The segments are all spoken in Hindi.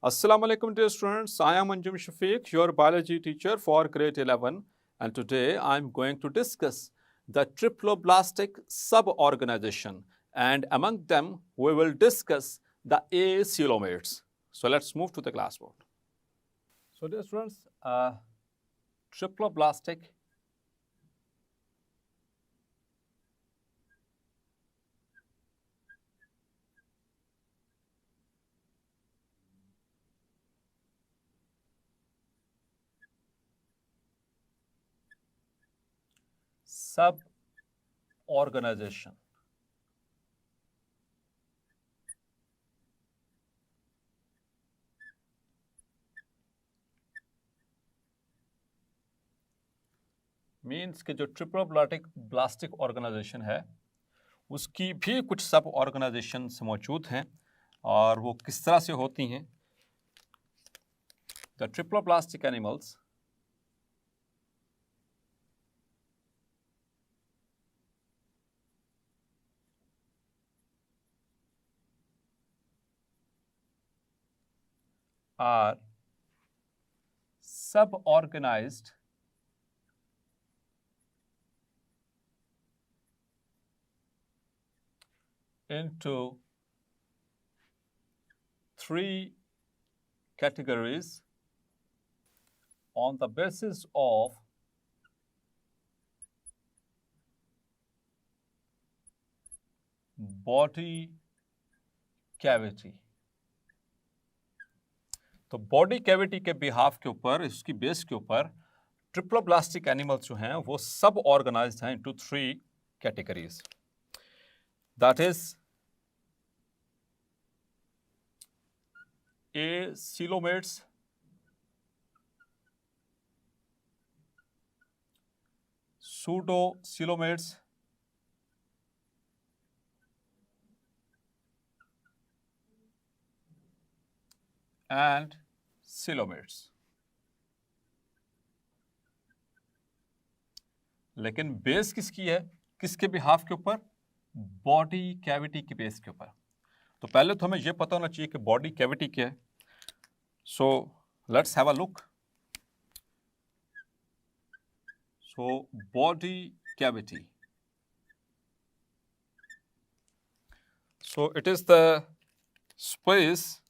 Assalamu alaikum dear students, I am Anjum Shafiq, your biology teacher for grade 11, and today I am going to discuss the triploblastic suborganization, and among them we will discuss the acoelomates. So let's move to the classboard. So dear students, triploblastic suborganization means कि जो ट्रिप्लोब्लास्टिक ऑर्गेनाइजेशन है उसकी भी कुछ सब ऑर्गेनाइजेशंस मौजूद हैं और वो किस तरह से होती हैं। द ट्रिप्लोब्लास्टिक एनिमल्स आर सब organised into three categories on the basis of body cavity। तो बॉडी कैविटी के बिहाफ के ऊपर, इसकी बेस के ऊपर ट्रिप्लोब्लास्टिक एनिमल्स जो हैं वो सब ऑर्गेनाइज्ड हैं into three categories. That is acoelomates, pseudocoelomates, and coelomates। लेकिन बेस किसकी है, किसके बिहाफ के ऊपर? बॉडी कैविटी की बेस के ऊपर। तो पहले तो हमें यह पता होना चाहिए कि बॉडी कैविटी क्या है। So let's have a look. So body cavity, so it is the space,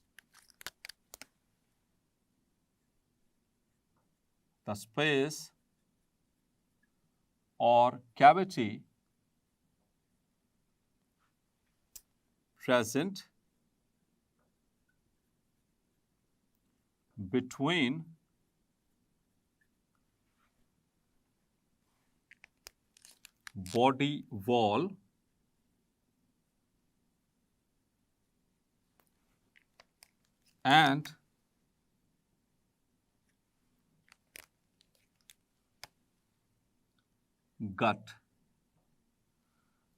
or cavity present between body wall and गट।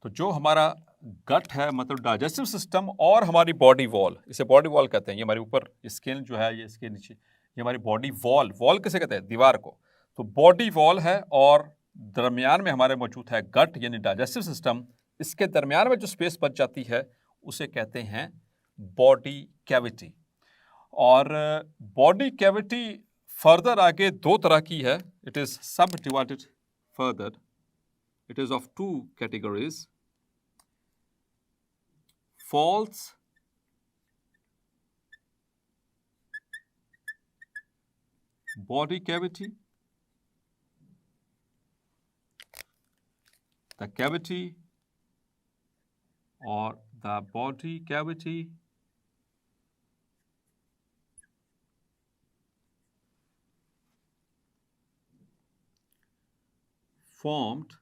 तो जो हमारा गट है मतलब डाइजेस्टिव सिस्टम और हमारी बॉडी वॉल, इसे बॉडी वॉल कहते हैं। ये हमारे ऊपर स्किन जो है, ये इसके नीचे ये हमारी बॉडी वॉल, वॉल किसे कहते हैं? दीवार को। तो बॉडी वॉल है और दरमियान में हमारे मौजूद है गट यानी डाइजेस्टिव सिस्टम। इसके दरमियान में जो स्पेस बच जाती है उसे कहते हैं बॉडी कैविटी। और बॉडी कैविटी फर्दर आगे दो तरह की है। इट इज सब divided further. It is of two categories: false body cavity, the cavity or the body cavity formed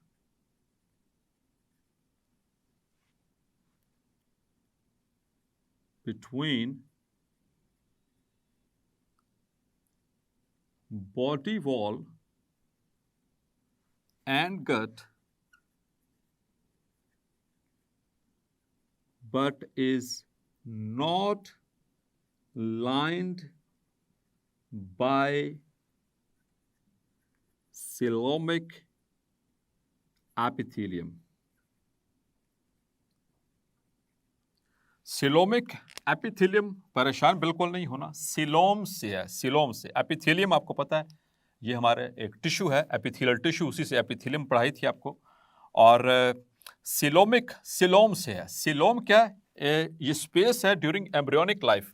between body wall and gut, but is not lined by coelomic epithelium। Coelomic epithelium, परेशान बिल्कुल नहीं होना, सिलोम से है, सिलोम से। एपिथेलियम आपको पता है ये हमारे एक टिश्यू है, एपिथेलियल टिश्यू, उसी से एपिथेलियम पढ़ाई थी आपको। और सिलोमिक सिलोम से है। सिलोम क्या है? ये स्पेस है ड्यूरिंग एम्ब्रियोनिक लाइफ।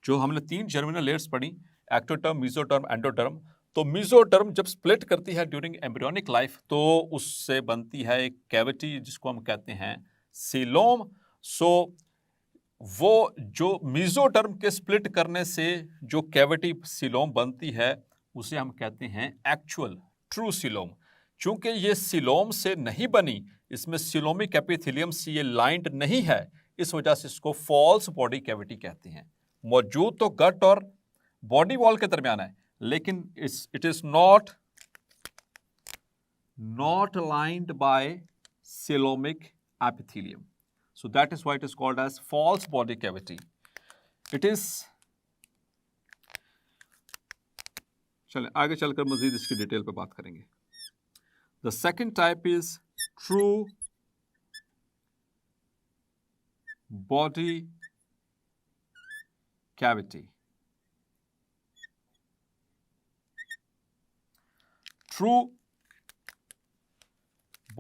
जो हमने 3 जर्मिनल लेयर्स पढ़ी, एक्टोटर्म, मेसोटर्म, एंडोटर्म। तो मेसोटर्म जब स्प्लिट करती है ड्यूरिंग एम्ब्रियोनिक लाइफ तो उससे बनती है एक कैविटी जिसको हम कहते हैं सिलोम। सो वो जो मेसोटर्म के स्प्लिट करने से जो कैविटी सिलोम बनती है उसे हम कहते हैं एक्चुअल ट्रू सिलोम। चूंकि ये सिलोम से नहीं बनी, इसमें सिलोमिक एपिथेलियम से ये लाइंड नहीं है, इस वजह से इसको फॉल्स बॉडी कैविटी कहते हैं। मौजूद तो गट और बॉडी वॉल के दरमियान है, लेकिन it is not lined by coelomic epithelium, so that is why it is called as false body cavity. It is, चलें आगे चलकर मजीद इसकी डिटेल पे बात करेंगे। The second type is true body cavity. True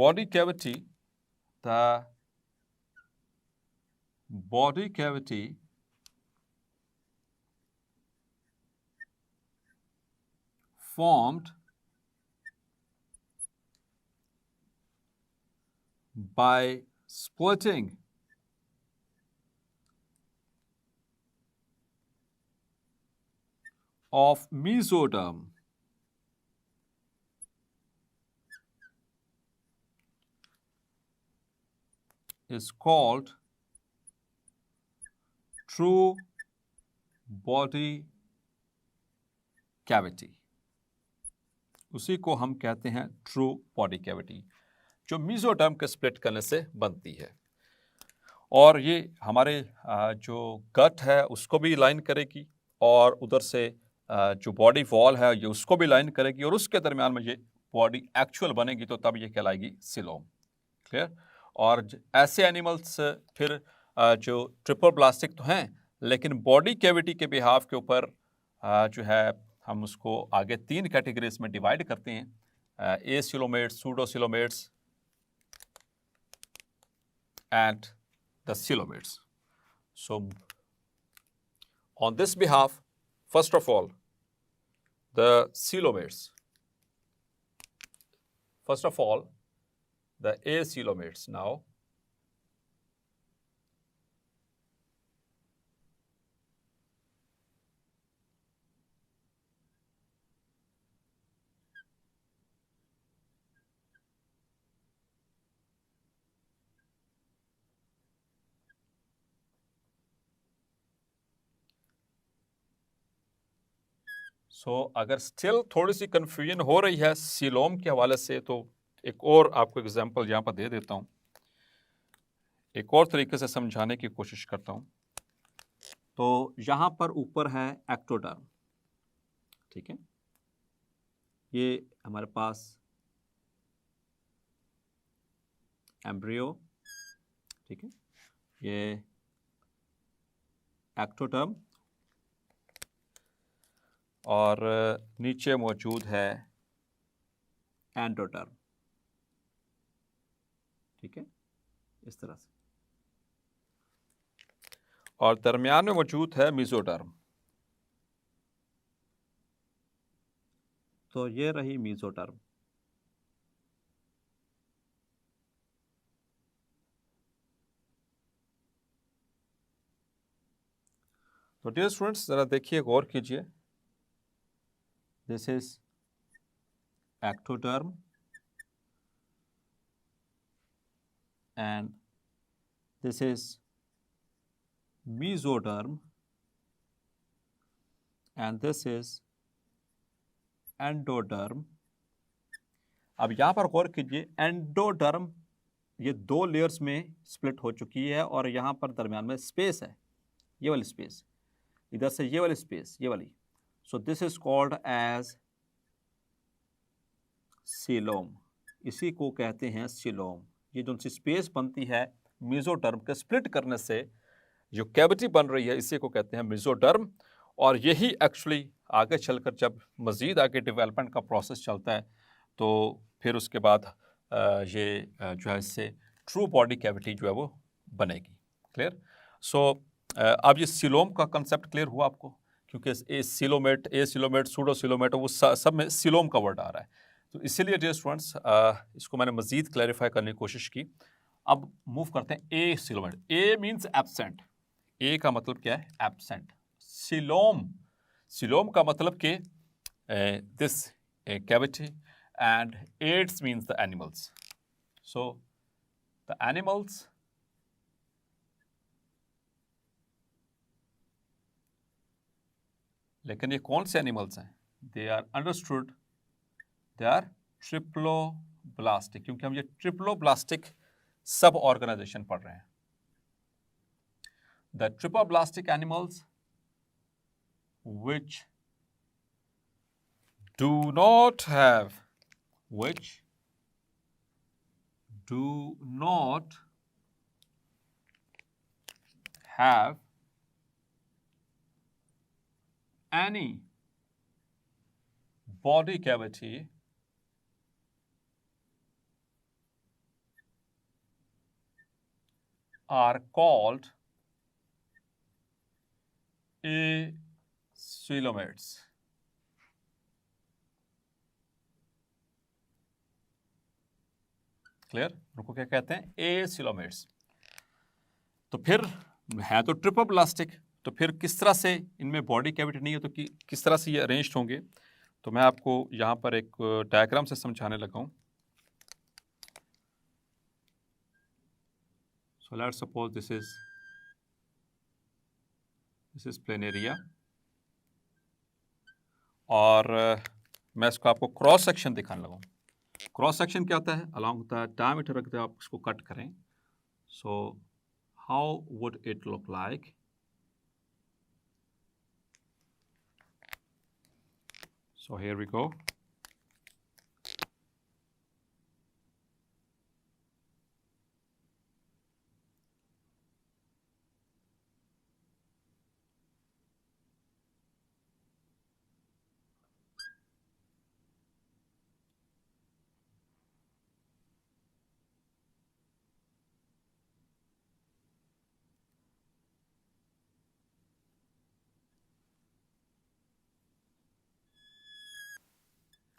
body cavity, the body cavity formed by splitting of mesoderm is called true body cavity. उसी को हम कहते हैं ट्रू बॉडी कैविटी, जो मेसोडर्म के स्प्लिट करने से बनती है। और ये हमारे जो गट है उसको भी लाइन करेगी, और उधर से जो बॉडी वॉल है ये उसको भी लाइन करेगी, और उसके दरमियान में ये बॉडी एक्चुअल बनेगी, तो तब ये कहलाएगी सिलोम। क्लियर? और ऐसे एनिमल्स फिर जो ट्रिपल प्लास्टिक तो हैं, लेकिन बॉडी कैविटी के बिहाफ के ऊपर जो है हम उसको आगे 3 कैटेगरीज में डिवाइड करते हैं, acoelomates, pseudocoelomates and the coelomates. So on this behalf, first of all, the coelomates. First of all, the acoelomates now. अगर स्टिल थोड़ी सी कंफ्यूजन हो रही है सिलोम के हवाले से, तो एक और आपको एग्जांपल यहाँ पर दे देता हूँ, एक और तरीके से समझाने की कोशिश करता हूँ। तो यहाँ पर ऊपर है एक्टोडर्म, ठीक है, ये हमारे पास एम्ब्रियो, ठीक है, ये एक्टोडर्म, और नीचे मौजूद है एंडोडर्म, ठीक है, इस तरह से, और दरमियान में मौजूद है मेसोडर्म। तो ये रही मेसोडर्म। तो डियर स्टूडेंट्स, जरा देखिए, गौर कीजिए, this is ectoderm and this is mesoderm and this is endoderm। अब यहाँ पर गौर कीजिए, एंडोडर्म ये 2 लेयर्स में स्प्लिट हो चुकी है, और यहाँ पर दरमियान में स्पेस है, ये वाली स्पेस, इधर से ये वाली स्पेस, ये वाली। So this is called as coelom, इसी को कहते हैं सिलोम। ये जो सी स्पेस बनती है मेसोडर्म के स्प्लिट करने से, जो कैविटी बन रही है इसी को कहते हैं मेसोडर्म। और यही एक्चुअली आगे चलकर जब मज़ीद आगे डेवलपमेंट का प्रोसेस चलता है तो फिर उसके बाद ये जो है इससे ट्रू बॉडी कैविटी जो है वो बनेगी। क्लियर? सो अब ये सिलोम का कंसेप्ट क्लियर हुआ आपको, क्योंकि ए सिलोमेट सूडोसिलोमेट वो सब में सिलोम का वर्ड आ रहा है। तो इसीलिए डियर स्टूडेंट्स इसको मैंने मज़ीद क्लैरिफाई करने की कोशिश की। अब मूव करते हैं acoelomate. A means absent. A का मतलब क्या है? एब्सेंट। सिलोम का मतलब कि this cavity, and ates means the animals. So the animals लेकिन ये कौन से एनिमल्स हैं? They are understood, they are triploblastic, क्योंकि हम ये ट्रिप्लोब्लास्टिक सब ऑर्गेनाइजेशन पढ़ रहे हैं। The triploblastic animals which do not have any body cavity are called acoelomates. Clear? उनको क्या कहते हैं? एसिलोमेट्स। तो फिर है तो ट्रिप्लोब्लास्टिक, तो फिर किस तरह से इनमें बॉडी कैविटी नहीं है तो किस तरह से ये अरेंज्ड होंगे? तो मैं आपको यहाँ पर एक डायग्राम से समझाने लगा हूँ। So let's suppose this is planaria, और मैं इसको आपको क्रॉस सेक्शन दिखाने लगा हूँ। क्रॉस सेक्शन क्या होता है? अलॉन्ग द डायमीटर रखते आप इसको कट करें। So how would it look like? So here we go.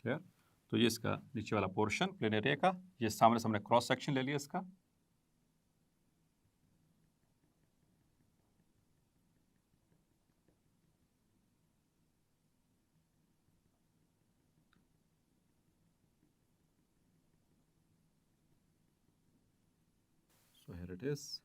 Clear? तो ये इसका नीचे वाला पोर्शन प्लेनेरिया का, ये सामने सामने क्रॉस सेक्शन ले लिया इसका। So here it is.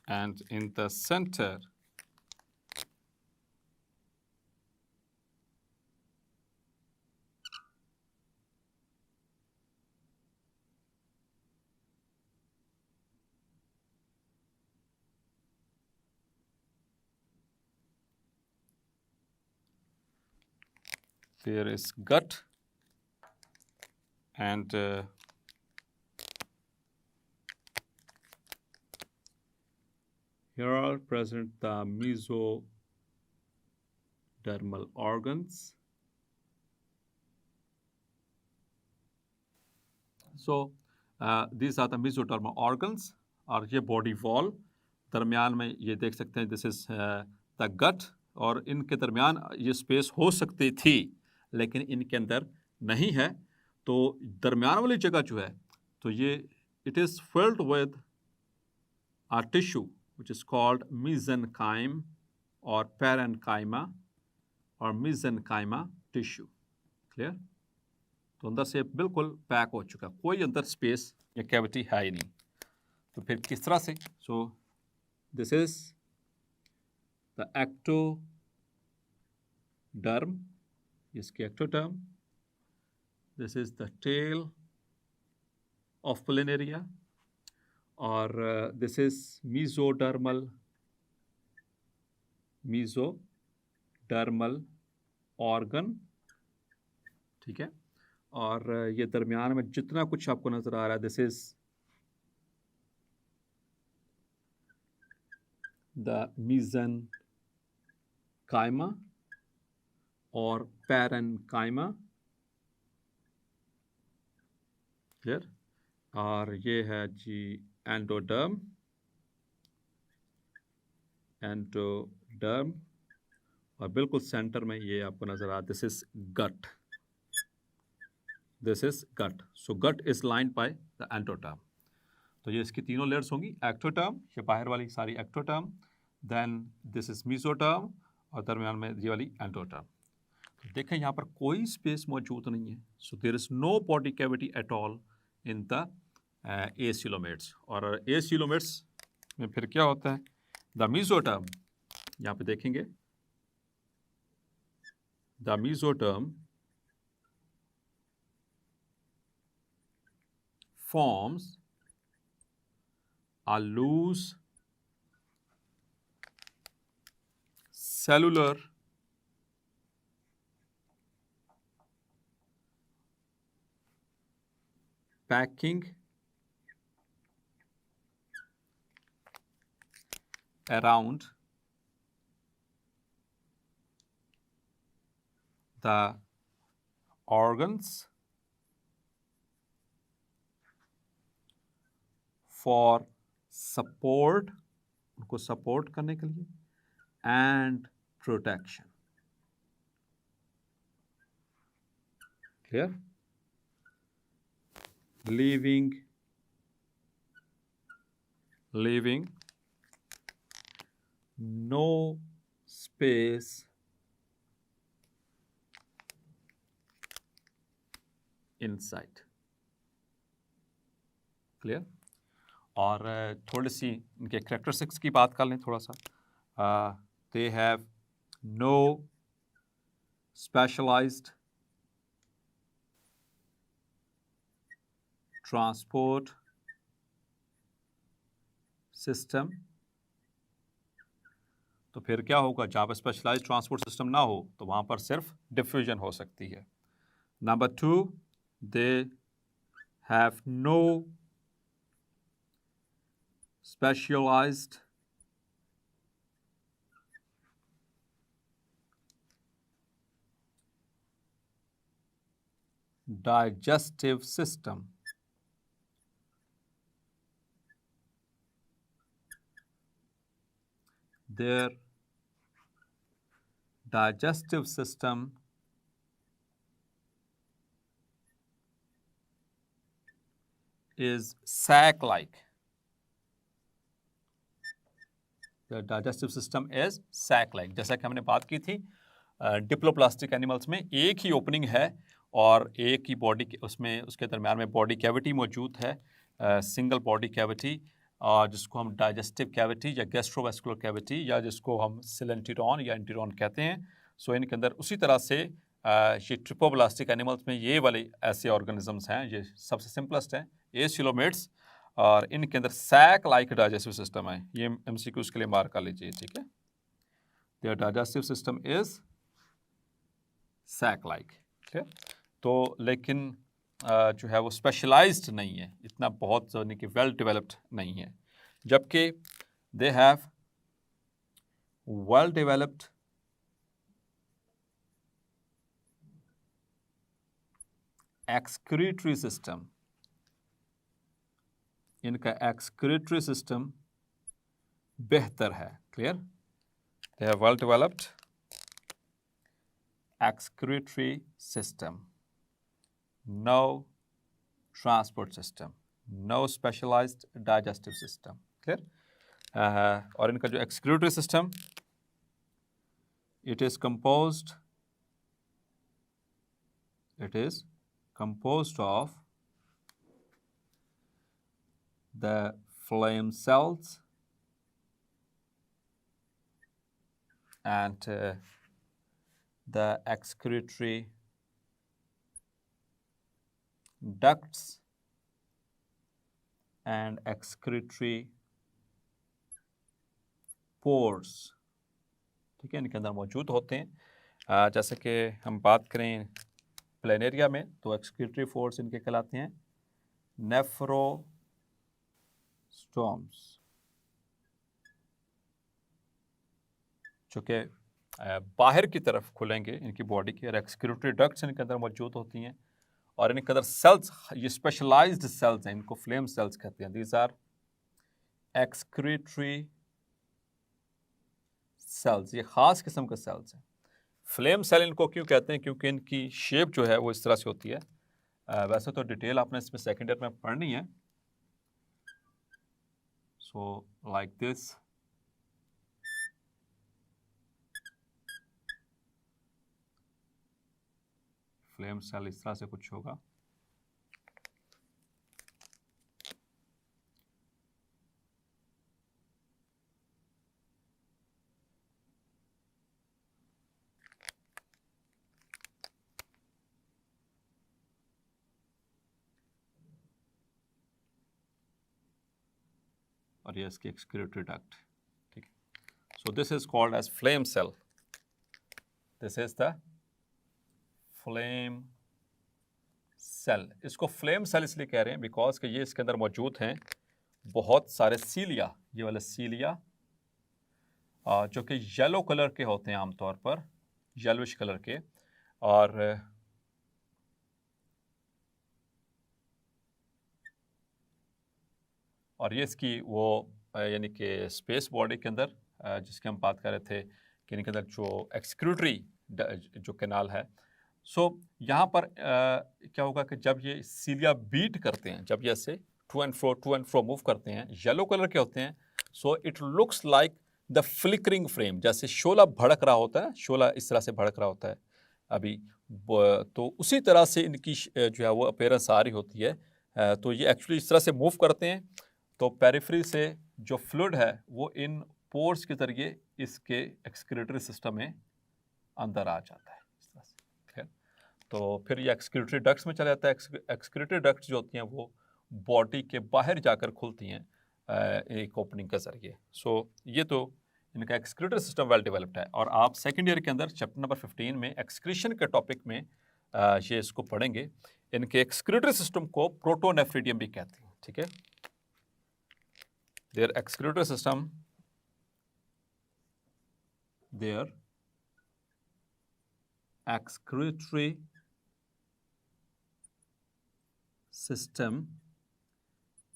And in the center there is gut, and here are present the mesodermal organs. So these are the mesodermal organs, और ये बॉडी वॉल दरमियान में ये देख सकते हैं, दिस इज द गट, और इनके दरमियान ये स्पेस हो सकती थी लेकिन इनके अंदर नहीं है। तो दरमियान वाली जगह जो है तो ये it is filled with a tissue which is called mesenchyme or parenchyma or mesenchyma tissue. Clear? तो अंदर से बिल्कुल पैक हो चुका, कोई अंदर स्पेस या कैविटी है ही नहीं। तो फिर किस तरह से? So this is the ectoderm, इसकी ectoderm, this is the tail of planaria, और this is mesodermal mesodermal organ, ठीक है। और ये दरमियान में जितना कुछ आपको नजर आ रहा है, दिस इज द मीज़ेनकाइमा और पैरेन्काइमा, क्लियर। और ये है जी एंडोडर्म, एंडोडर्म, और बिल्कुल सेंटर में ये आपको नजर आ, this is gut, this is gut. So gut is lined by the endoderm. तो ये इसकी तीनों लेयर्स होंगी, एक्टोडर्म, ये बाहर वाली सारी ectoderm, then this is mesoderm, और दरमियान में ये वाली एंडोडर्म। तो देखें यहाँ पर कोई स्पेस मौजूद नहीं है, so there is no body cavity at all in the acoelomates. और एसिलोमेट्स में फिर क्या होता है, द मीजोडर्म, यहाँ पे देखेंगे the mesoderm forms a loose cellular packing around the organs for support, उनको सपोर्ट करने के लिए, and protection, clear. leaving no space inside, clear. और थोड़ी सी इनके कैरेक्टरिस्टिक्स की बात कर लें थोड़ा सा। They have no specialised transport system. तो फिर क्या होगा, जहाँ पर स्पेशलाइज्ड ट्रांसपोर्ट सिस्टम ना हो तो वहाँ पर सिर्फ डिफ्यूजन हो सकती है। Number 2, they have no specialized digestive system. Their digestive system is sac-like. The digestive system is sac-like. जैसा कि हमने बात की थी, डिप्लोप्लास्टिक एनिमल्स में एक ही ओपनिंग है और एक ही बॉडी, उसमें उसके दरम्यान में बॉडी कैविटी मौजूद है, सिंगल बॉडी कैविटी, जिसको हम डाइजेस्टिव कैविटी या गैस्ट्रोवेस्कुलर कैविटी या जिसको हम सिलेंटिरॉन या एंटिरॉन कहते हैं। सो इनके अंदर उसी तरह से ये ट्रिपोब्लास्टिक एनिमल्स में ये वाले ऐसे ऑर्गेनिजम्स हैं, ये सबसे सिंपलेस्ट हैं, एसिलोमेट्स, और इनके अंदर सैक लाइक डाइजेस्टिव सिस्टम है। ये एमसीक्यूज के लिए मार्क कर लीजिए, ठीक है। Their digestive system is sac like, ठीक है। तो लेकिन जो है वो स्पेशलाइज्ड नहीं है, इतना बहुत यानी कि वेल डेवलप्ड नहीं है, जबकि they have well developed excretory system. इनका एक्सक्रीटरी सिस्टम बेहतर है, clear. They have well developed excretory system, no transport system, no specialized digestive system, clear। और इनका जो excretory system, it is composed of the phloem cells and the excretory ducts and excretory pores, ठीक है, इनके अंदर मौजूद होते हैं। जैसे कि हम बात करें प्लेनेरिया में तो एक्सक्रीटरी फोर्स इनके कहलाते हैं नेफ्रोस्टोम्स, जो कि बाहर की तरफ खुलेंगे इनकी बॉडी के, और एक्सक्रीटरी डक्ट्स इनके अंदर मौजूद होती हैं, और इनके अंदर सेल्स, ये स्पेशलाइज्ड सेल्स हैं, इनको फ्लेम सेल्स कहते हैं। दीज आर एक्सक्रीटरी सेल्स, ये खास किस्म के सेल्स हैं। फ्लेम सेल इनको क्यों कहते हैं? क्योंकि इनकी शेप जो है वो इस तरह से होती है। वैसे तो डिटेल आपने इसमें सेकेंड ईयर में पढ़नी है। So like this, flame cell इस तरह से कुछ होगा। और ये इसकी एक्सक्रीटरी डक्ट, ठीक है। So this is called as flame cell, this is the flame cell. इसको फ्लेम सेल इसलिए कह रहे हैं बिकॉज कि ये इसके अंदर मौजूद हैं बहुत सारे सीलिया, ये वाले सीलिया जो कि येलो कलर के होते हैं आमतौर पर, येलोइश कलर के, और ये इसकी वो यानी कि स्पेस बॉडी के अंदर जिसकी हम बात कर रहे थे कि इनके अंदर जो एक्सक्रीटरी जो कैनाल है, सो यहाँ पर क्या होगा कि जब ये सीलिया बीट करते हैं, जब ये ऐसे टू एंड फ्रो मूव करते हैं, येलो कलर के होते हैं, so it looks like the flickering flame, जैसे शोला भड़क रहा होता है, शोला इस तरह से भड़क रहा होता है अभी, तो उसी तरह से इनकी जो है वो अपीयरेंस आ रही होती है। तो ये एक्चुअली इस तरह से मूव करते हैं, तो पेरिफेरी से जो फ्लूइड है वो इन पोर्स के जरिए इसके एक्सक्रीटरी सिस्टम में अंदर आ जाता है इस तरह से, ठीक है। तो फिर ये एक्सक्रीटरी डक्ट्स में चला जाता है। एक्सक्रीटरी डक्ट्स जो होती हैं वो बॉडी के बाहर जाकर खुलती हैं एक ओपनिंग के जरिए। सो ये तो इनका एक्सक्रीटरी सिस्टम वेल डेवलप्ड है। और आप सेकेंड ईयर के अंदर चैप्टर नंबर 15 में एक्सक्रीशन के टॉपिक में ये इसको पढ़ेंगे। इनके एक्सक्रीटरी सिस्टम को प्रोटोनेफ्रिडियम भी कहते हैं, ठीक है। Their excretory system, their excretory system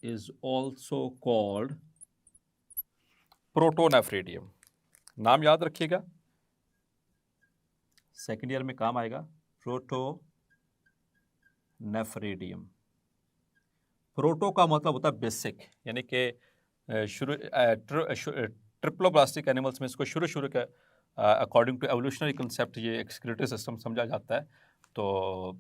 is also called protonephridium. नाम याद रखिएगा, सेकेंड ईयर में काम आएगा, प्रोटोनेफ्रिडियम। प्रोटो का मतलब होता है बेसिक, यानी कि शुरू ट्रिप्लोब्लास्टिक एनिमल्स में इसको शुरू के अकॉर्डिंग टू एवोल्यूशनरी कंसेप्ट ये एक्सक्रीटरी सिस्टम समझा जाता है। तो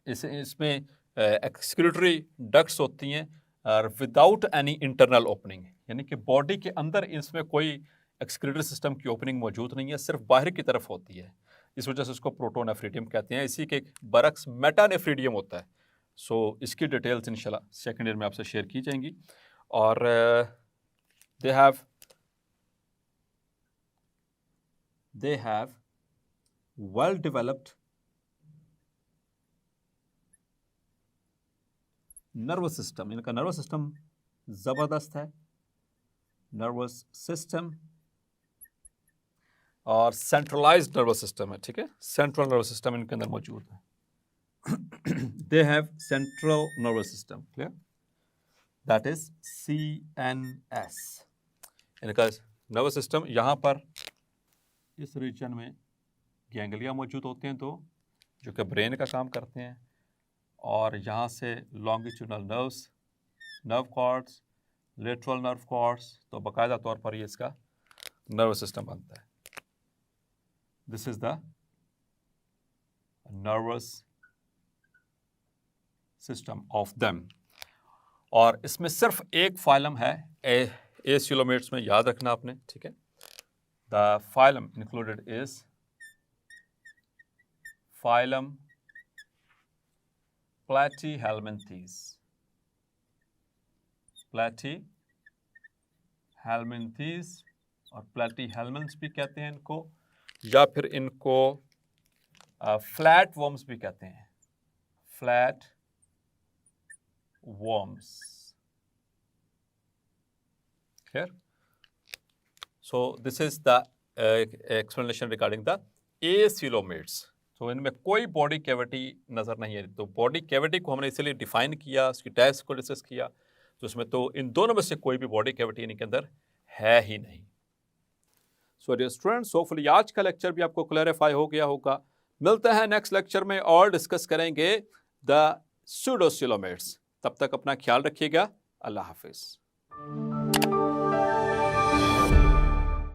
इसमें एक्सक्रीटरी डक्ट्स होती हैं और विदाउट एनी इंटरनल ओपनिंग, यानी कि बॉडी के अंदर इसमें कोई एक्सक्रीटरी सिस्टम की ओपनिंग मौजूद नहीं है, सिर्फ बाहर की तरफ होती है। इस वजह से इसको प्रोटोनेफ्रिडियम कहते हैं। इसी के बरक्स मेटानेफ्रिडियम होता है। सो इसकी डिटेल्स इंशाल्लाह सेकेंड ईयर में आपसे शेयर की जाएंगी। और they have well developed nervous system, इनका नर्वस सिस्टम जबरदस्त है, नर्वस सिस्टम, और सेंट्रलाइज्ड नर्वस सिस्टम है, ठीक है। सेंट्रल नर्वस सिस्टम इनके अंदर मौजूद है। they have central nervous system, clear, that is CNS। इनका नर्वस सिस्टम, यहाँ पर इस रीजन में गैंग्लिया मौजूद होते हैं, तो जो कि ब्रेन का काम करते हैं, और यहाँ से longitudinal nerves, nerve cords, lateral nerve cords, तो बाकायदा तौर पर ये इसका नर्वस सिस्टम बनता है। This is the nervous system of them. और इसमें सिर्फ एक फाइलम है एसिलोमेट्स में, याद रखना आपने, ठीक है। The phylum included is phylum Platyhelminthes, Platyhelminthes, और प्लेटीहेल्मिन्थ्स भी कहते हैं इनको, या फिर इनको फ्लैट वर्म्स भी कहते हैं, flat worms. Clear? So this is the explanation regarding the acoelomates. तो इनमें कोई बॉडी कैविटी नजर नहीं है। तो बॉडी कैविटी को हमने इसलिए डिफाइन किया, उसकी टाइप्स को डिस्कस किया, तो उसमें तो इन दोनों में से कोई भी बॉडी कैविटी इनके अंदर है ही नहीं। सो डियर स्टूडेंट्स, होपफुली आज का लेक्चर भी आपको क्लैरिफाई हो गया होगा। मिलते हैं नेक्स्ट लेक्चर में और डिस्कस करेंगे द सूडोसीलोमेट्स। तब तक अपना ख्याल रखिएगा। अल्लाह हाफिज।